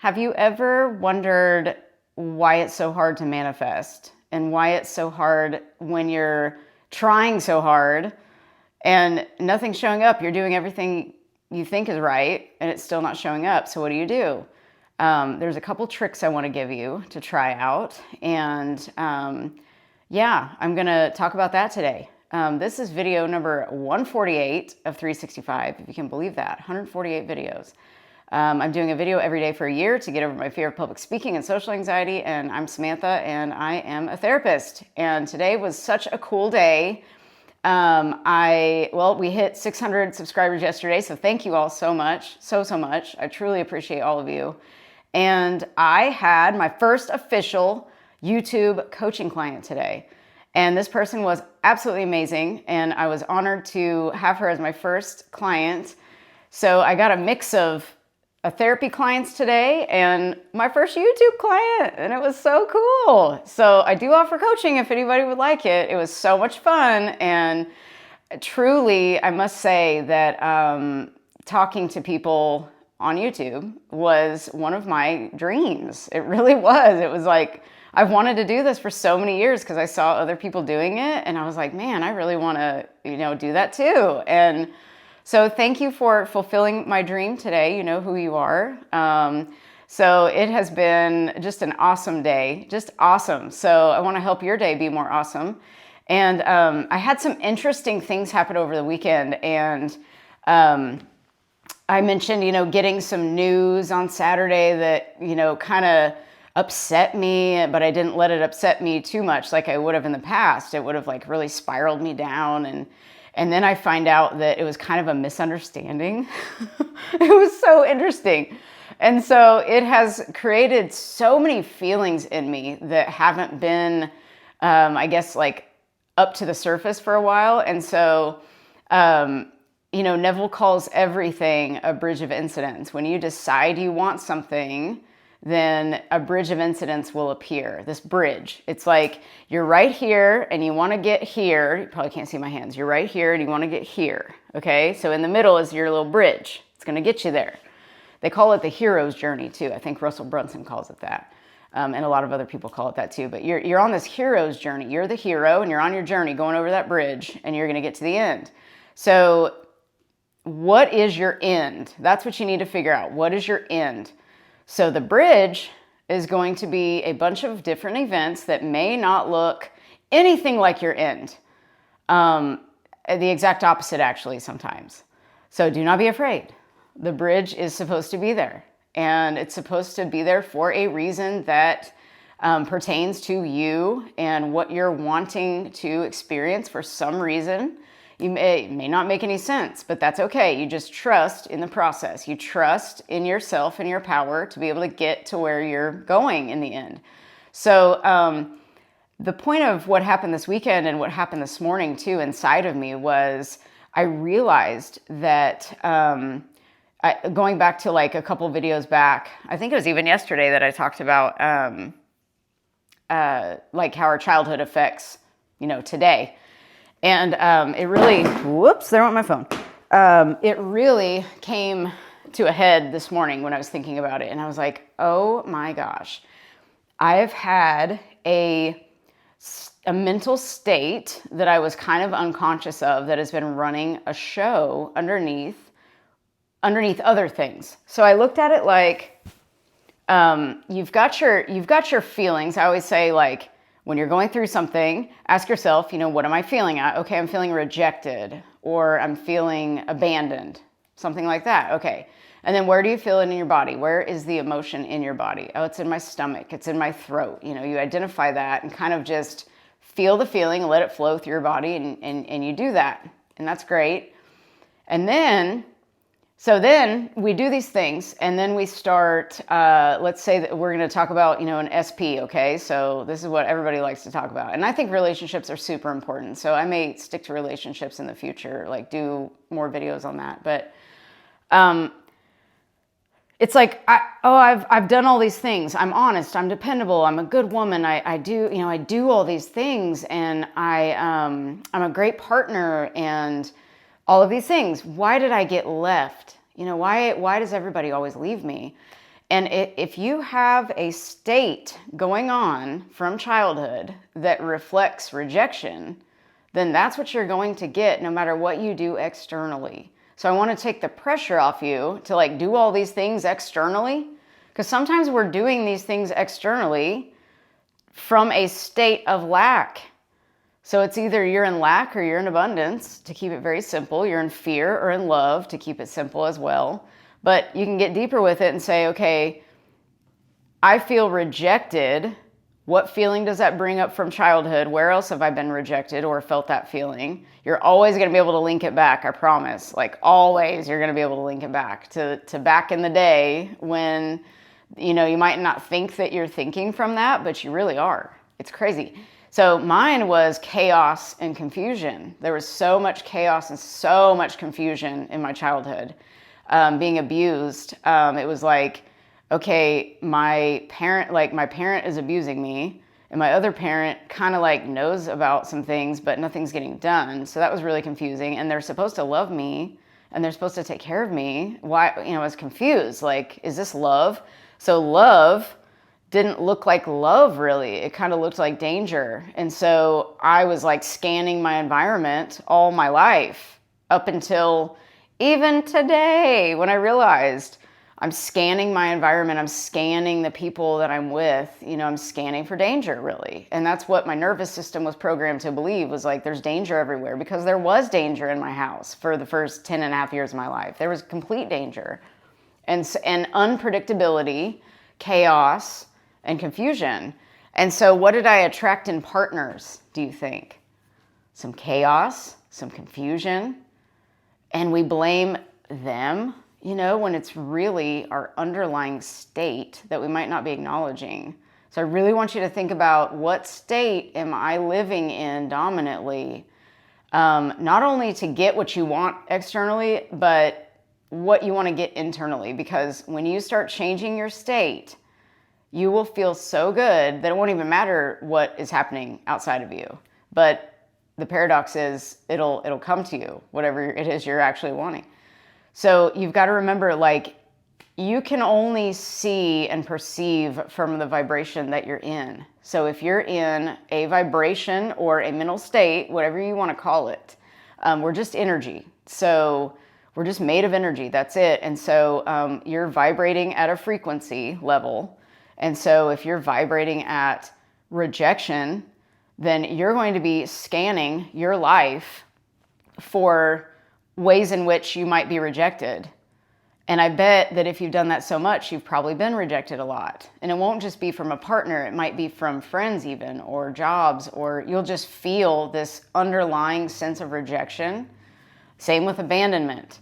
Have you ever wondered why it's so hard to manifest and why it's so hard when you're trying so hard and nothing's showing up? You're doing everything you think is right and it's still not showing up. So what do? There's a couple tricks I want to give you to try out. And yeah, I'm going to talk about that today. This is video number 148 of 365, if you can believe that, 148 videos. I'm doing a video every day for a year to get over my fear of public speaking and social anxiety. And I'm Samantha, and I am a therapist. And today was such a cool day. We hit 600 subscribers yesterday, so thank you all so much, so much. I truly appreciate all of you. And I had my first official YouTube coaching client today. And this person was absolutely amazing, and I was honored to have her as my first client. So I got a mix of therapy clients today and my first YouTube client, and it was so cool. So I do offer coaching if anybody would like it. It was so much fun, and truly, I must say that talking to people on YouTube was one of my dreams. It really was. It was like, I've wanted to do this for so many years because I saw other people doing it, and I was like, man, I really want to, do that too. And so thank you for fulfilling my dream today. You know who you are. So it has been just an awesome day, just awesome. So I want to help your day be more awesome. And I had some interesting things happen over the weekend, and I mentioned, getting some news on Saturday that, kind of upset me, but I didn't let it upset me too much like I would have in the past. It would have like really spiraled me down, and then I find out that it was kind of a misunderstanding. It was so interesting. And so it has created so many feelings in me that haven't been, like up to the surface for a while. And so, Neville calls everything a bridge of incidents. When you decide you want something, then a bridge of incidents will appear. This bridge, it's like you're right here and you want to get here. You probably can't see my hands. You're right here and you want to get here. Okay, so in the middle is your little bridge. It's going to get you there. They call it the hero's journey too. I think Russell Brunson calls it that, and a lot of other people call it that too. But you're on this hero's journey. You're the hero and you're on your journey going over that bridge, and you're going to get to the end. So what is your end? That's what you need to figure out. What is your end? So the bridge is going to be a bunch of different events that may not look anything like your end. The exact opposite, actually, sometimes. So do not be afraid. The bridge is supposed to be there. And it's supposed to be there for a reason that pertains to you and what you're wanting to experience for some reason. It may not make any sense, but that's okay. You just trust in the process. You trust in yourself and your power to be able to get to where you're going in the end. So the point of what happened this weekend and what happened this morning too inside of me was I realized that going back to like a couple videos back, I think it was even yesterday that I talked about like how our childhood affects, today. And it really, whoops, there went my phone. It really came to a head this morning when I was thinking about it. And I was like, oh my gosh, I've had a mental state that I was kind of unconscious of that has been running a show underneath other things. So I looked at it like, you've got your feelings. I always say, like, when you're going through something, ask yourself, what am I feeling? Okay, I'm feeling rejected, or I'm feeling abandoned, something like that. Okay. And then where do you feel it in your body? Where is the emotion in your body? Oh, it's in my stomach. It's in my throat. You identify that and kind of just feel the feeling, let it flow through your body, and you do that. And that's great. And then we do these things, and then we start, let's say that we're going to talk about, an SP, okay? So this is what everybody likes to talk about. And I think relationships are super important. So I may stick to relationships in the future, like do more videos on that. But it's like, I've done all these things. I'm honest, I'm dependable, I'm a good woman. I do all these things, and I'm a great partner, and all of these things. Why did I get left? Why does everybody always leave me? And if you have a state going on from childhood that reflects rejection, then that's what you're going to get no matter what you do externally. So I want to take the pressure off you to like do all these things externally, because sometimes we're doing these things externally from a state of lack. So it's either you're in lack or you're in abundance, to keep it very simple. You're in fear or in love, to keep it simple as well. But you can get deeper with it and say, okay, I feel rejected. What feeling does that bring up from childhood? Where else have I been rejected or felt that feeling? You're always going to be able to link it back, I promise. Like always, you're going to be able to link it back to back in the day when, you know, you might not think that you're thinking from that, but you really are. It's crazy. So mine was chaos and confusion. There was so much chaos and so much confusion in my childhood. Being abused, it was like, okay, my parent is abusing me, and my other parent kind of like knows about some things, but nothing's getting done. So that was really confusing. And they're supposed to love me, and they're supposed to take care of me. Why? You know, I was confused. Like, is this love? So love didn't look like love, really. It kind of looked like danger. And so I was like scanning my environment all my life up until even today, when I realized I'm scanning my environment, I'm scanning the people that I'm with, you know, I'm scanning for danger, really. And that's what my nervous system was programmed to believe, was like, there's danger everywhere, because there was danger in my house for the first 10 and a half years of my life. There was complete danger and unpredictability, chaos, and confusion. And so what did I attract in partners, do you think? Some chaos, some confusion, and we blame them, you know, when it's really our underlying state that we might not be acknowledging. So I really want you to think about, what state am I living in dominantly? Not only to get what you want externally, but what you want to get internally. Because when you start changing your state, you will feel so good that it won't even matter what is happening outside of you. But the paradox is it'll come to you, whatever it is you're actually wanting. So you've got to remember, like, you can only see and perceive from the vibration that you're in. So if you're in a vibration or a mental state, whatever you want to call it, we're just energy. So we're just made of energy. That's it. And so you're vibrating at a frequency level. And so if you're vibrating at rejection, then you're going to be scanning your life for ways in which you might be rejected. And I bet that if you've done that so much, you've probably been rejected a lot. And it won't just be from a partner. It might be from friends even, or jobs, or you'll just feel this underlying sense of rejection. Same with abandonment.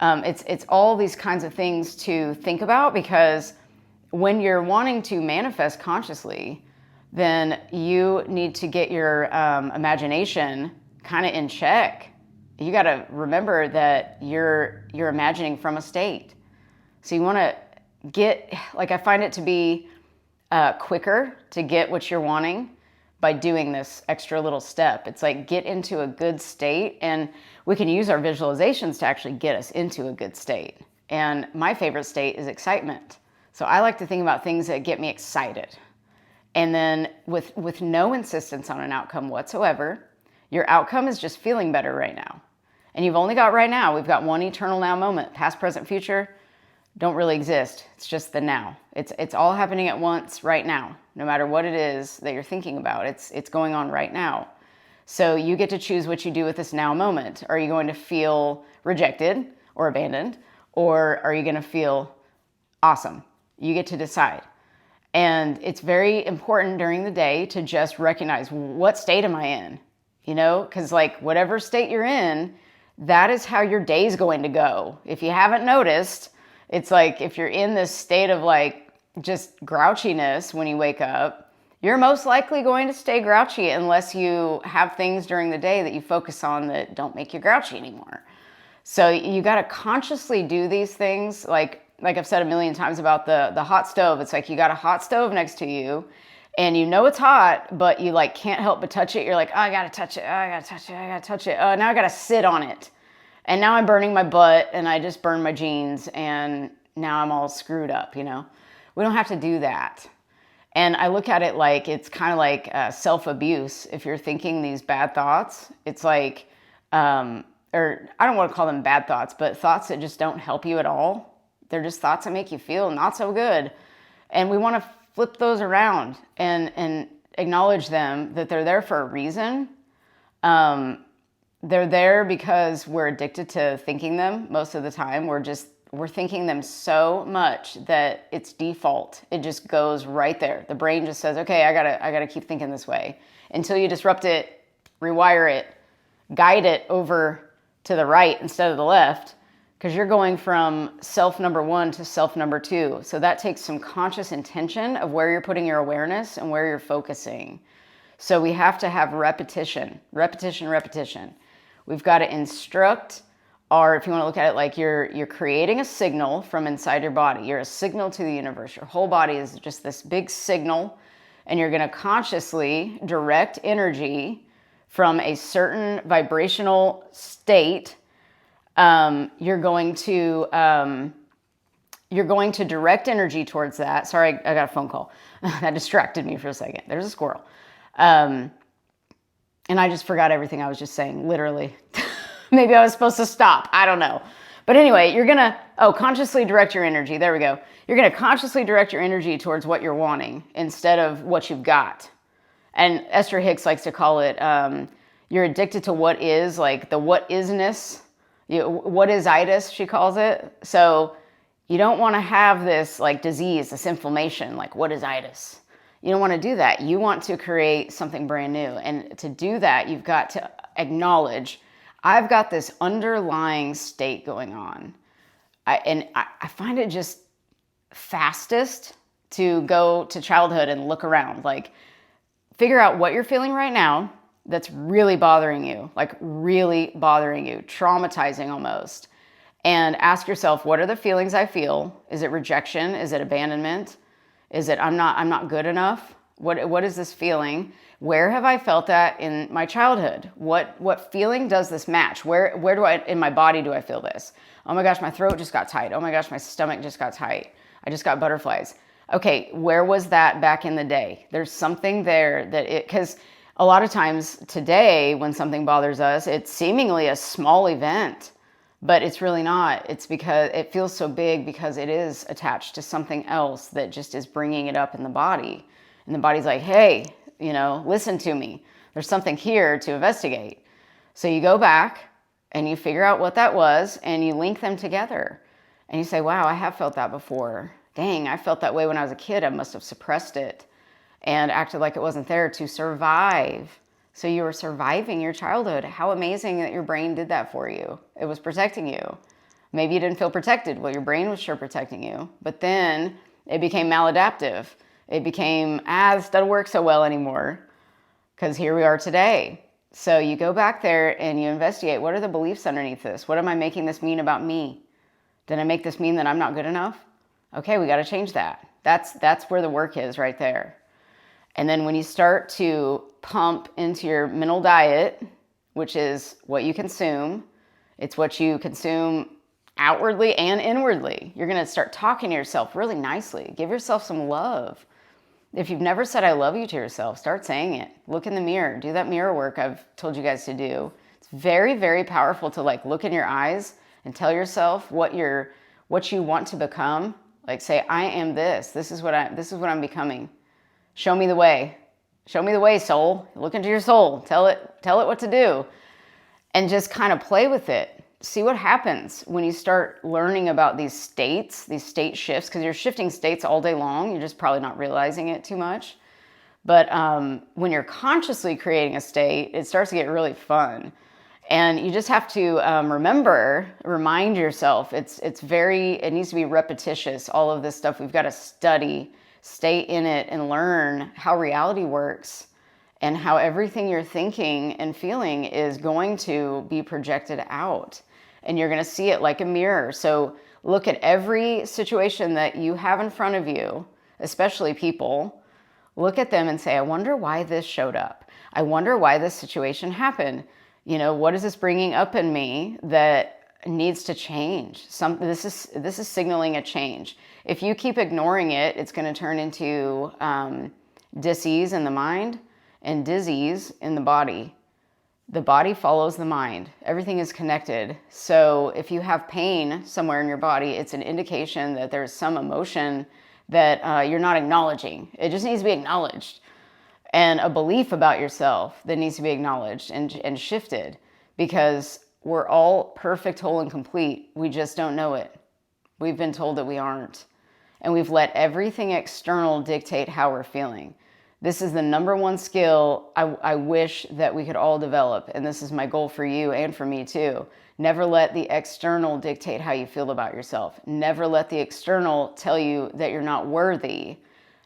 It's all these kinds of things to think about, because when you're wanting to manifest consciously, then you need to get your imagination kind of in check. You got to remember that you're imagining from a state. So you want to get, like, I find it to be quicker to get what you're wanting by doing this extra little step. It's like, get into a good state, and we can use our visualizations to actually get us into a good state. And my favorite state is excitement. So I like to think about things that get me excited. And then with no insistence on an outcome whatsoever, your outcome is just feeling better right now. And you've only got right now. We've got one eternal now moment. Past, present, future don't really exist. It's just the now. It's all happening at once right now. No matter what it is that you're thinking about, it's going on right now. So you get to choose what you do with this now moment. Are you going to feel rejected or abandoned? Or are you going to feel awesome? You get to decide. And it's very important during the day to just recognize, what state am I in? You know, because like whatever state you're in, that is how your day's going to go. If you haven't noticed, it's like if you're in this state of like just grouchiness when you wake up, you're most likely going to stay grouchy unless you have things during the day that you focus on that don't make you grouchy anymore. So you got to consciously do these things. Like I've said a million times about the hot stove. It's like you got a hot stove next to you and you know it's hot, but you like can't help but touch it. You're like, oh, I got to touch it. Oh, I got to touch it. I got to touch it. Oh, now I got to sit on it. And now I'm burning my butt and I just burned my jeans and now I'm all screwed up, you know? We don't have to do that. And I look at it like it's kind of like self-abuse. If you're thinking these bad thoughts, it's like, or I don't want to call them bad thoughts, but thoughts that just don't help you at all. They're just thoughts that make you feel not so good. And we want to flip those around and acknowledge them, that they're there for a reason. They're there because we're addicted to thinking them most of the time. We're thinking them so much that it's default. It just goes right there. The brain just says, okay, I gotta keep thinking this way, until you disrupt it, rewire it, guide it over to the right instead of the left, because you're going from self number one to self number two. So that takes some conscious intention of where you're putting your awareness and where you're focusing. So we have to have repetition. We've got to instruct, or if you want to look at it like you're creating a signal from inside your body. You're a signal to the universe. Your whole body is just this big signal, and you're going to consciously direct energy from a certain vibrational state. You're going to direct energy towards that. Sorry, I got a phone call. That distracted me for a second. There's a squirrel. And I just forgot everything I was just saying, literally. Maybe I was supposed to stop. I don't know. But anyway, you're going to, consciously direct your energy. There we go. You're going to consciously direct your energy towards what you're wanting instead of what you've got. And Esther Hicks likes to call it, you're addicted to what is, like the what isness. What is itis, she calls it. So you don't want to have this like disease, this inflammation, like what is itis? You don't want to do that. You want to create something brand new. And to do that, you've got to acknowledge, I've got this underlying state going on. I find it just fastest to go to childhood and look around, like figure out what you're feeling right now that's really bothering you, traumatizing almost. And ask yourself, what are the feelings I feel? Is it rejection? Is it abandonment? Is it I'm not good enough? What is this feeling? Where have I felt that in my childhood? What feeling does this match? Where do I in my body do I feel this? Oh my gosh, my throat just got tight. Oh my gosh, my stomach just got tight. I just got butterflies. Okay, where was that back in the day? There's something there because a lot of times today when something bothers us, it's seemingly a small event, but it's really not. It's because it feels so big because it is attached to something else that just is bringing it up in the body. And the body's like, hey, listen to me. There's something here to investigate. So you go back and you figure out what that was and you link them together. And you say, wow, I have felt that before. Dang, I felt that way when I was a kid. I must have suppressed it and acted like it wasn't there to survive. So you were surviving your childhood. How amazing that your brain did that for you. It was protecting you. Maybe you didn't feel protected. Well, your brain was sure protecting you. But then it became maladaptive. It became, this doesn't work so well anymore. Because here we are today. So you go back there and you investigate, what are the beliefs underneath this? What am I making this mean about me? Did I make this mean that I'm not good enough? Okay, we got to change that. That's where the work is right there. And then when you start to pump into your mental diet, which is what you consume, it's what you consume outwardly and inwardly. You're going to start talking to yourself really nicely. Give yourself some love. If you've never said I love you to yourself, start saying it. Look in the mirror. Do that mirror work I've told you guys to do. It's very, very powerful to look in your eyes and tell yourself what you want to become. Like say, I am this. This is what I'm becoming. Show me the way. Show me the way, soul. Look into your soul. Tell it what to do. And just kind of play with it. See what happens when you start learning about these state shifts, because you're shifting states all day long. You're just probably not realizing it too much. But when you're consciously creating a state, it starts to get really fun. And you just have to remind yourself, it needs to be repetitious. All of this stuff we've got to study, stay in it and learn how reality works and how everything you're thinking and feeling is going to be projected out. And you're going to see it like a mirror. So look at every situation that you have in front of you, especially people. Look at them and say, I wonder why this showed up. I wonder why this situation happened. What is this bringing up in me that needs to change. This is signaling a change. If you keep ignoring it, it's going to turn into dis-ease in the mind and disease in the body. The body follows the mind. Everything is connected. So if you have pain somewhere in your body, it's an indication that there's some emotion that you're not acknowledging. It just needs to be acknowledged. And a belief about yourself that needs to be acknowledged and shifted, because we're all perfect, whole, and complete. We just don't know it. We've been told that we aren't. And we've let everything external dictate how we're feeling. This is the number one skill I wish that we could all develop. And this is my goal for you and for me too. Never let the external dictate how you feel about yourself. Never let the external tell you that you're not worthy.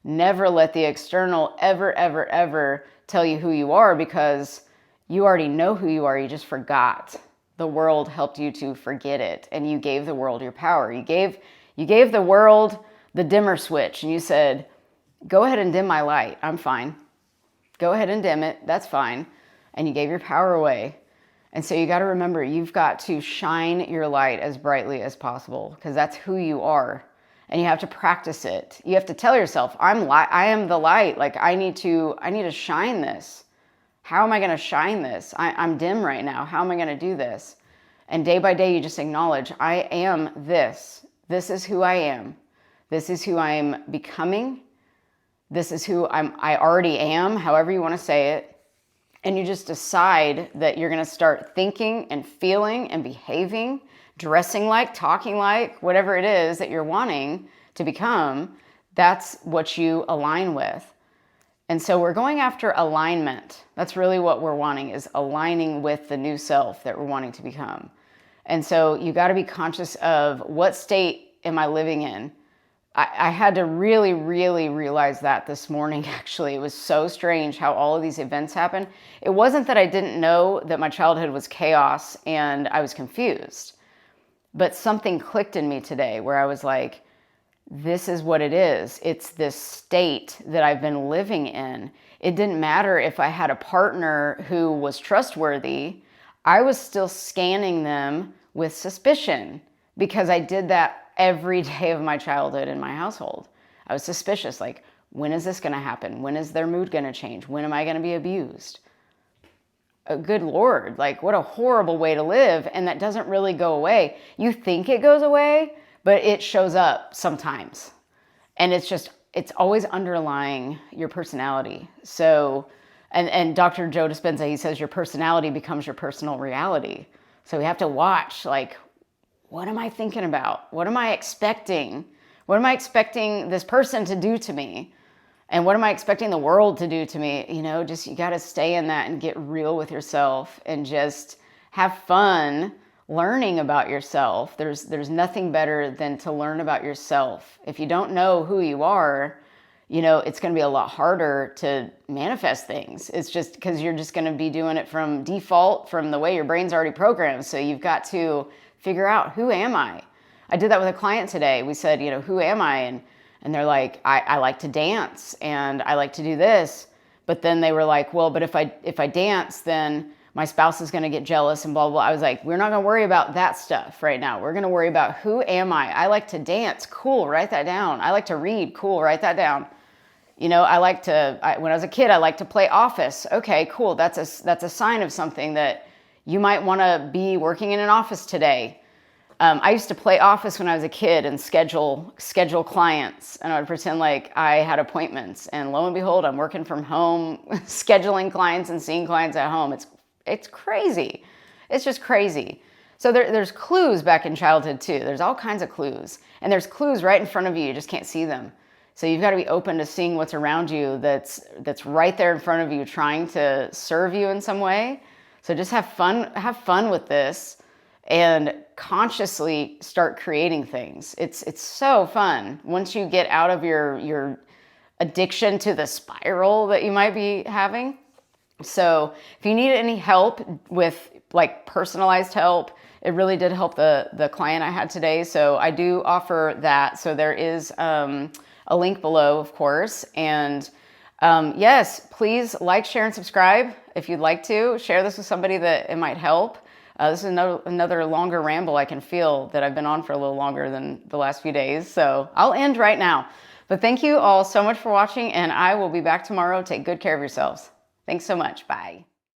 Never let the external ever tell you who you are, because you already know who you are. You just forgot. The world helped you to forget it, and you gave the world your power. You gave the world the dimmer switch, and you said, go ahead and dim my light. I'm fine. Go ahead and dim it. That's fine. And you gave your power away. And so you got to remember, you've got to shine your light as brightly as possible, because that's who you are. And you have to practice it. You have to tell yourself, I am the light. Like I need to shine this. How am I going to shine this? I'm dim right now. How am I going to do this? And day by day, you just acknowledge, I am this. This is who I am. This is who I am becoming. This is who I already am, however you want to say it. And you just decide that you're going to start thinking and feeling and behaving, dressing like, talking like, whatever it is that you're wanting to become. That's what you align with. And so we're going after alignment. That's really what we're wanting, is aligning with the new self that we're wanting to become. And so you got to be conscious of, what state am I living in? I had to really realize that this morning, actually. It was so strange how all of these events happened. It wasn't that I didn't know that my childhood was chaos and I was confused, but something clicked in me today where I was like, this is what it is. It's this state that I've been living in. It didn't matter if I had a partner who was trustworthy. I was still scanning them with suspicion, because I did that every day of my childhood in my household. I was suspicious, like, when is this going to happen? When is their mood going to change? When am I going to be abused? Good Lord, like, what a horrible way to live. And that doesn't really go away. You think it goes away, but it shows up sometimes. And it's always underlying your personality. So, and Dr. Joe Dispenza, he says your personality becomes your personal reality. So we have to watch, like, what am I thinking about? What am I expecting? What am I expecting this person to do to me? And what am I expecting the world to do to me? You know, just, you got to stay in that and get real with yourself and just have fun learning about yourself. There's nothing better than to learn about yourself. If you don't know who you are, you know, it's going to be a lot harder to manifest things. It's just because you're just going to be doing it from default, from the way your brain's already programmed. So you've got to figure out, who am I? I did that with a client today. We said, you know, who am I? And they're like, I like to dance and I like to do this. But then they were like, well, but if I dance, then my spouse is going to get jealous and blah, blah, blah. I was like, we're not going to worry about that stuff right now. We're going to worry about, who am I? I like to dance. Cool. Write that down. I like to read. Cool. Write that down. You know, when I was a kid, I liked to play office. Okay, cool. That's a sign of something that you might want to be working in an office today. I used to play office when I was a kid and schedule clients, and I would pretend like I had appointments. And lo and behold, I'm working from home, scheduling clients and seeing clients at home. It's crazy. It's just crazy. So there's clues back in childhood too. There's all kinds of clues, and there's clues right in front of you. You just can't see them. So you've got to be open to seeing what's around you that's right there in front of you, trying to serve you in some way. So just have fun with this and consciously start creating things. It's so fun once you get out of your addiction to the spiral that you might be having. So if you need any help with, like, personalized help, it really did help the client I had today. So I do offer that. So there is a link below, of course. And yes, please like, share, and subscribe if you'd like to. Share this with somebody that it might help. This is another longer ramble. I can feel that I've been on for a little longer than the last few days. So I'll end right now. But thank you all so much for watching, and I will be back tomorrow. Take good care of yourselves. Thanks so much. Bye.